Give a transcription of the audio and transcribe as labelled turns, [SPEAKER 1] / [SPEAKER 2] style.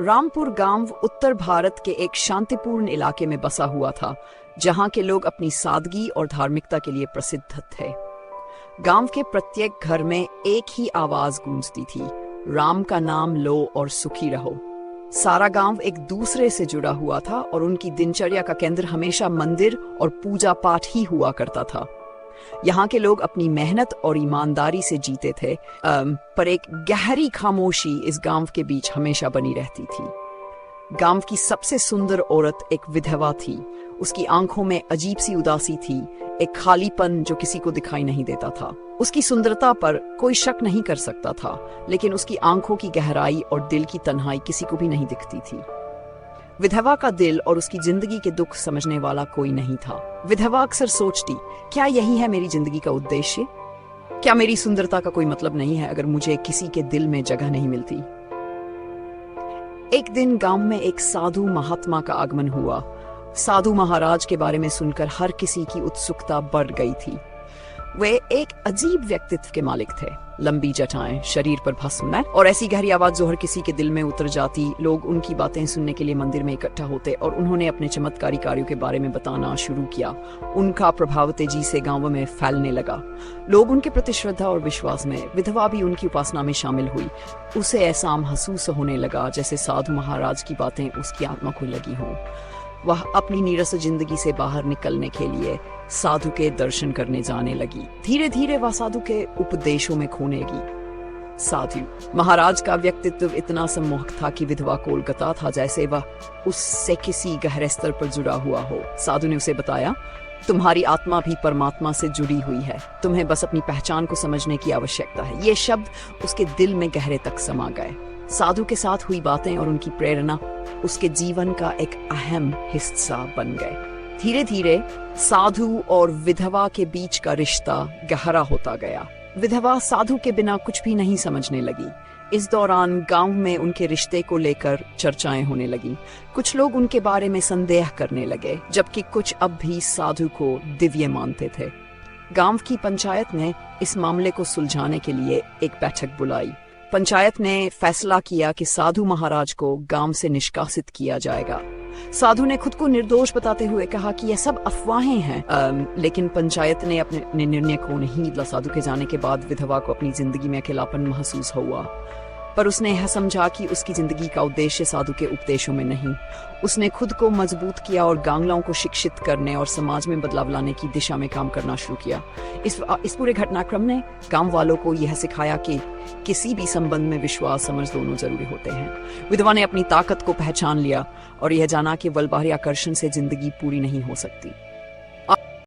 [SPEAKER 1] रामपुर गांव उत्तर भारत के एक शांतिपूर्ण इलाके में बसा हुआ था, जहां के लोग अपनी सादगी और धार्मिकता के लिए प्रसिद्ध थे। गांव के प्रत्येक घर में एक ही आवाज गूंजती थी, राम का नाम लो और सुखी रहो। सारा गांव एक दूसरे से जुड़ा हुआ था और उनकी दिनचर्या का केंद्र हमेशा मंदिर और पूजा पाठ ही हुआ करता था। यहाँ के लोग अपनी मेहनत और ईमानदारी से जीते थे, पर एक गहरी खामोशी इस गांव के बीच हमेशा बनी रहती थी। गांव की सबसे सुंदर औरत एक विधवा थी। उसकी आंखों में अजीब सी उदासी थी, एक खालीपन जो किसी को दिखाई नहीं देता था। उसकी सुंदरता पर कोई शक नहीं कर सकता था, लेकिन उसकी आंखों की गहराई और दिल की तन्हाई किसी को भी नहीं दिखती थी। विधवा का दिल और उसकी जिंदगी के दुख समझने वाला कोई नहीं था। विधवा अक्सर सोचती, क्या यही है मेरी जिंदगी का उद्देश्य? क्या मेरी सुंदरता का कोई मतलब नहीं है अगर मुझे किसी के दिल में जगह नहीं मिलती? एक दिन गांव में एक साधु महात्मा का आगमन हुआ। साधु महाराज के बारे में सुनकर हर किसी की उत्सुकता बढ़ गई थी। वे एक अजीब व्यक्तित्व के मालिक थे, लंबी जटाएं, शरीर पर भस्म और ऐसी गहरी आवाज जो हर किसी के दिल में उतर जाती। लोग उनकी बातें सुनने के लिए मंदिर में इकट्ठा होते और उन्होंने अपने चमत्कारी कार्यों के बारे में बताना शुरू किया। उनका प्रभाव तेजी से गांव में फैलने लगा। लोग उनके प्रति श्रद्धा और विश्वास में, विधवा भी उनकी उपासना में शामिल हुई। उसे ऐसा महसूस होने लगा जैसे साधु महाराज की बातें उसकी आत्मा को लगी हों। वह अपनी नीरस जिंदगी से बाहर निकलने के लिए साधु के दर्शन करने जाने लगी। धीरे धीरे वह साधु के उपदेशों में खोने लगी। साधु महाराज का व्यक्तित्व इतना सम्मोहक था कि विधवा को उलगता था, जैसे वह उससे किसी गहरे स्तर पर जुड़ा हुआ हो। साधु ने उसे बताया, तुम्हारी आत्मा भी परमात्मा से जुड़ी हुई है, तुम्हें बस अपनी पहचान को समझने की आवश्यकता है। ये शब्द उसके दिल में गहरे तक समा गए। साधु के साथ हुई बातें और उनकी प्रेरणा उसके जीवन का एक अहम हिस्सा बन गए। धीरे धीरे साधु और विधवा के बीच का रिश्ता गहरा होता गया। विधवा साधु के बिना कुछ भी नहीं समझने लगी। इस दौरान गांव में उनके रिश्ते को लेकर चर्चाएं होने लगी। कुछ लोग उनके बारे में संदेह करने लगे, जबकि कुछ अब भी साधु को दिव्य मानते थे। गांव की पंचायत ने इस मामले को सुलझाने के लिए एक बैठक बुलाई। पंचायत ने फैसला किया कि साधु महाराज को गांव से निष्कासित किया जाएगा। साधु ने खुद को निर्दोष बताते हुए कहा कि यह सब अफवाहें हैं, लेकिन पंचायत ने अपने निर्णय को नहीं बदला। साधु के जाने के बाद विधवा को अपनी जिंदगी में अकेलापन महसूस हुआ, पर उसने यह समझा कि उसकी जिंदगी का उद्देश्य साधु के उपदेशों में नहीं। उसने खुद को मजबूत किया और गांवों को शिक्षित करने और समाज में बदलाव लाने की दिशा में काम करना शुरू किया। इस पूरे घटनाक्रम ने गांव वालों को यह सिखाया कि किसी भी संबंध में विश्वास समझ दोनों जरूरी होते हैं। विधवा ने अपनी ताकत को पहचान लिया और यह जाना कि बल बाहरी आकर्षण से जिंदगी पूरी नहीं हो सकती।